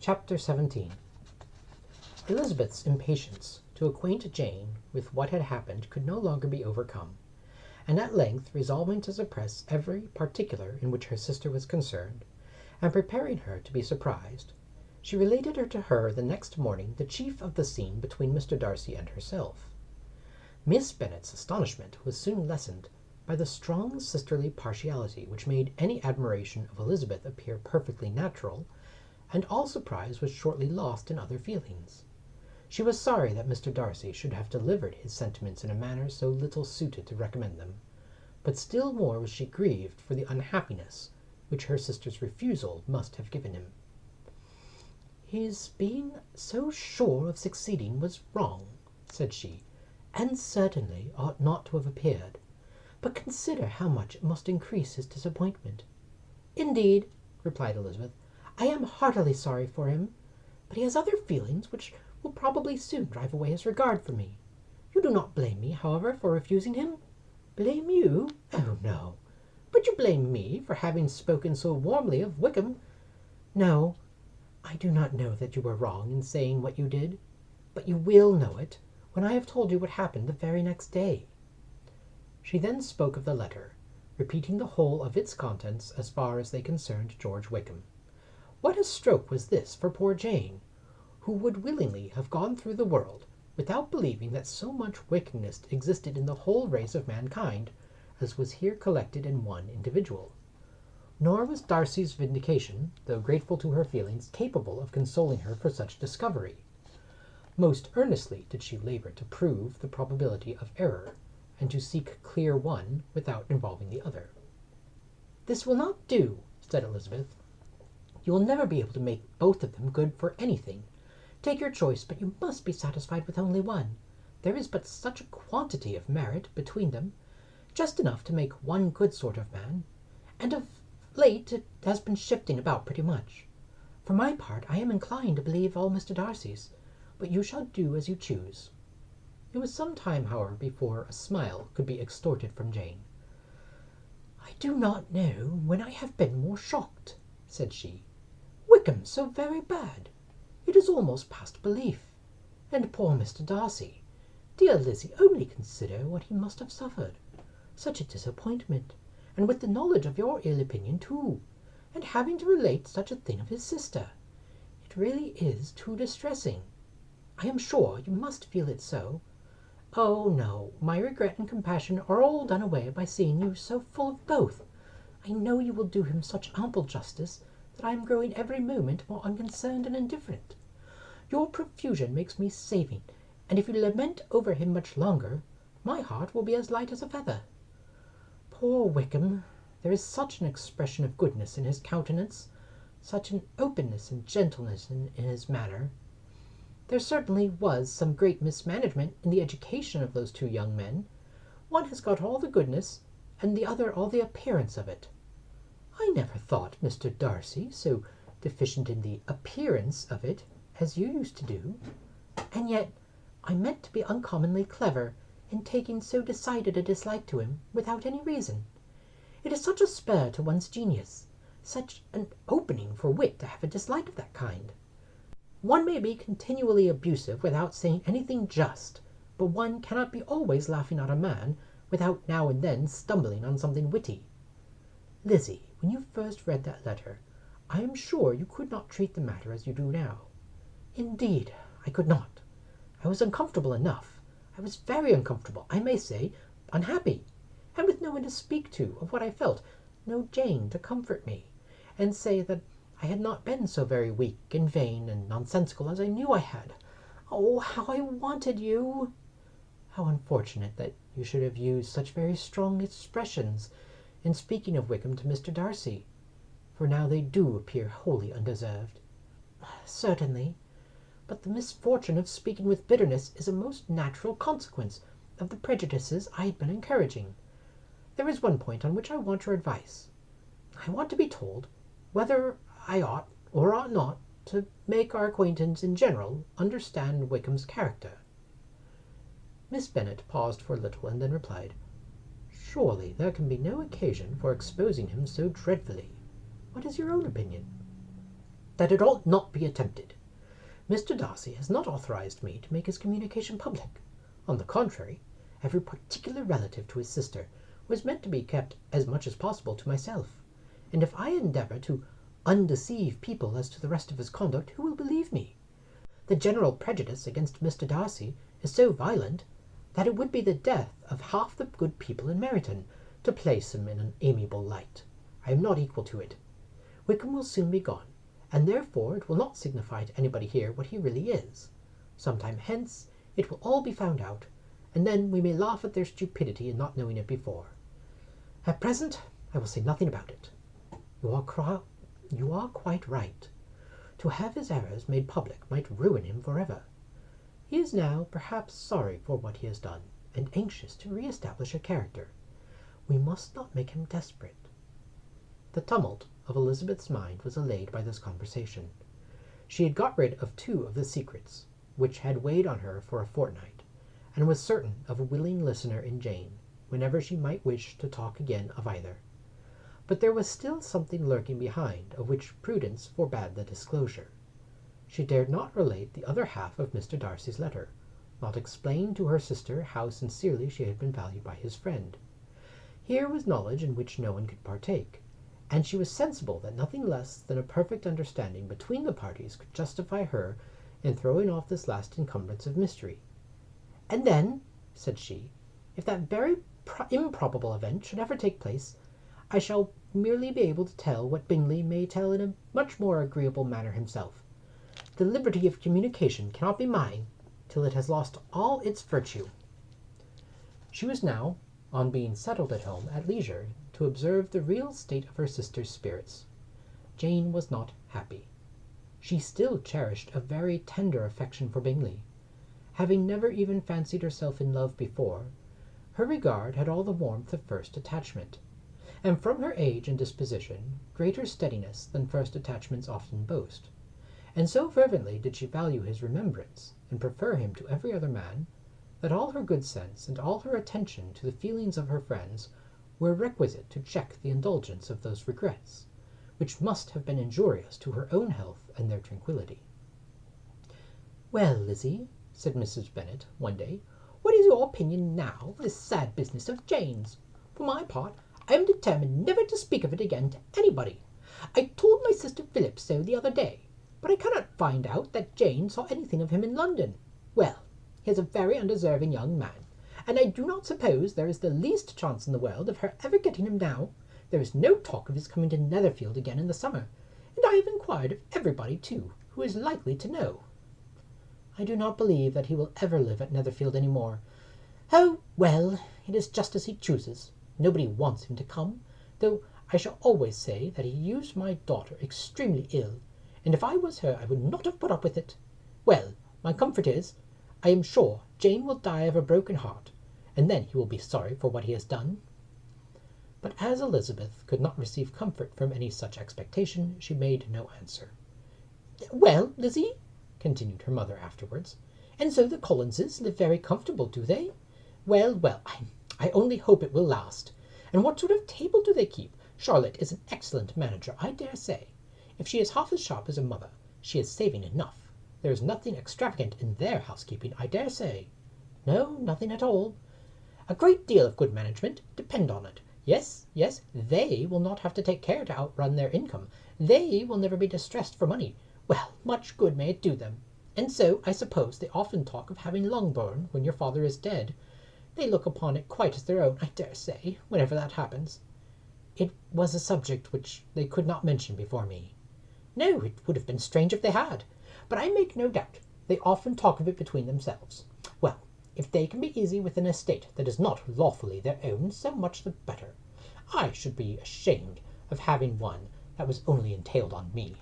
Chapter 17. Elizabeth's impatience to acquaint Jane with what had happened could no longer be overcome, and at length resolving to suppress every particular in which her sister was concerned, and preparing her to be surprised, she related to her the next morning the chief of the scene between Mr. Darcy and herself. Miss Bennet's astonishment was soon lessened by the strong sisterly partiality which made any admiration of Elizabeth appear perfectly natural, and all surprise was shortly lost in other feelings. She was sorry that Mr. Darcy should have delivered his sentiments in a manner so little suited to recommend them, but still more was she grieved for the unhappiness which her sister's refusal must have given him. "His being so sure of succeeding was wrong," said she, "and certainly ought not to have appeared. But consider how much it must increase his disappointment." "Indeed," replied Elizabeth, "I am heartily sorry for him, but he has other feelings which will probably soon drive away his regard for me. You do not blame me, however, for refusing him?" "Blame you? Oh, no. But you blame me for having spoken so warmly of Wickham." "No, I do not know that you were wrong in saying what you did, but you will know it when I have told you what happened the very next day." She then spoke of the letter, repeating the whole of its contents as far as they concerned George Wickham. What a stroke was this for poor Jane, who would willingly have gone through the world without believing that so much wickedness existed in the whole race of mankind as was here collected in one individual. Nor was Darcy's vindication, though grateful to her feelings, capable of consoling her for such discovery. Most earnestly did she labor to prove the probability of error, and to seek clear one without involving the other. "This will not do," said Elizabeth. "You will never be able to make both of them good for anything. Take your choice, but you must be satisfied with only one. There is but such a quantity of merit between them, just enough to make one good sort of man, and of late it has been shifting about pretty much. For my part, I am inclined to believe all Mr. Darcy's, but you shall do as you choose." It was some time, however, before a smile could be extorted from Jane. "I do not know when I have been more shocked," said she. "Wickham so very bad! It is almost past belief. And poor Mr. Darcy! Dear Lizzie, only consider what he must have suffered. Such a disappointment, and with the knowledge of your ill opinion too, and having to relate such a thing of his sister. It really is too distressing. I am sure you must feel it so. Oh no, my regret and compassion are all done away by seeing you so full of both. I know you will do him such ample justice that I am growing every moment more unconcerned and indifferent. Your profusion makes me saving, and if you lament over him much longer, my heart will be as light as a feather. Poor Wickham! There is such an expression of goodness in his countenance, such an openness and gentleness in his manner. There certainly was some great mismanagement in the education of those two young men. One has got all the goodness, and the other all the appearance of it. I never thought Mr. Darcy so deficient in the appearance of it as you used to do, and yet I meant to be uncommonly clever in taking so decided a dislike to him without any reason. It is such a spur to one's genius, such an opening for wit to have a dislike of that kind. One may be continually abusive without saying anything just, but one cannot be always laughing at a man without now and then stumbling on something witty. Lizzie, when you first read that letter, I am sure you could not treat the matter as you do now." "Indeed, I could not. I was uncomfortable enough. I was very uncomfortable, I may say, unhappy, and with no one to speak to of what I felt, no Jane to comfort me, and say that I had not been so very weak and vain and nonsensical as I knew I had. Oh, how I wanted you! How unfortunate that you should have used such very strong expressions in speaking of Wickham to Mr. Darcy, for now they do appear wholly undeserved." "Certainly, but the misfortune of speaking with bitterness is a most natural consequence of the prejudices I had been encouraging. There is one point on which I want your advice. I want to be told whether I ought or ought not to make our acquaintance in general understand Wickham's character." Miss Bennet paused for a little, and then replied, "Surely there can be no occasion for exposing him so dreadfully. What is your own opinion?" that it ought not be attempted. Mr. Darcy has not authorized me to make his communication public. On the contrary, every particular relative to his sister was meant to be kept as much as possible to myself, and if I endeavour to undeceive people as to the rest of his conduct, who will believe me? The general prejudice against Mr. Darcy is so violent that it would be the death of half the good people in Meryton to place him in an amiable light. I am not equal to it. Wickham will soon be gone, and therefore it will not signify to anybody here what he really is. Some time hence it will all be found out, and then we may laugh at their stupidity in not knowing it before. At present I will say nothing about it. You are quite right. To have his errors made public might ruin him forever. He is now perhaps sorry for what he has done, and anxious to re-establish a character. We must not make him desperate. The tumult of Elizabeth's mind was allayed by this conversation. She had got rid of 2 of the secrets which had weighed on her for a fortnight, and was certain of a willing listener in Jane, whenever she might wish to talk again of either. But there was still something lurking behind, of which prudence forbade the disclosure. She dared not relate the other half of Mr. Darcy's letter, not explain to her sister how sincerely she had been valued by his friend. Here was knowledge in which no one could partake, and she was sensible that nothing less than a perfect understanding between the parties could justify her in throwing off this last encumbrance of mystery. "And then," said she, "if that very improbable event should ever take place, I shall merely be able to tell what Bingley may tell in a much more agreeable manner himself. The liberty of communication cannot be mine till it has lost all its virtue." She was now, on being settled at home, at leisure to observe the real state of her sister's spirits. Jane was not happy. She still cherished a very tender affection for Bingley. Having never even fancied herself in love before, her regard had all the warmth of first attachment, and from her age and disposition greater steadiness than first attachments often boast. And so fervently did she value his remembrance, and prefer him to every other man, that all her good sense and all her attention to the feelings of her friends were requisite to check the indulgence of those regrets, which must have been injurious to her own health and their tranquillity. "Well, Lizzie," said Mrs. Bennet one day, "what is your opinion now of this sad business of Jane's? For my part, I am determined never to speak of it again to anybody. I told my sister Philip so the other day, but I cannot find out that Jane saw anything of him in London. Well, he is a very undeserving young man, and I do not suppose there is the least chance in the world of her ever getting him now. There is no talk of his coming to Netherfield again in the summer, and I have inquired of everybody, too, who is likely to know." "I do not believe that he will ever live at Netherfield any more." "Oh, well, it is just as he chooses. Nobody wants him to come, though I shall always say that he used my daughter extremely ill, and if I was her I would not have put up with it. Well, my comfort is, I am sure Jane will die of a broken heart, and then he will be sorry for what he has done." But as Elizabeth could not receive comfort from any such expectation, she made no answer. "Well, Lizzie," continued her mother afterwards, "and so the Collinses live very comfortable, do they? Well, well, I only hope it will last. And what sort of table do they keep? Charlotte is an excellent manager, I dare say. If she is half as sharp as her mother, she is saving enough. There is nothing extravagant in their housekeeping, I dare say." "No, nothing at all." "A great deal of good management, depend on it. Yes, yes, they will not have to take care to outrun their income. They will never be distressed for money. Well, much good may it do them. And so, I suppose, they often talk of having Longbourn when your father is dead. They look upon it quite as their own, I dare say, whenever that happens." "It was a subject which they could not mention before me." "No, it would have been strange if they had. But I make no doubt they often talk of it between themselves. Well, if they can be easy with an estate that is not lawfully their own, so much the better. I should be ashamed of having one that was only entailed on me."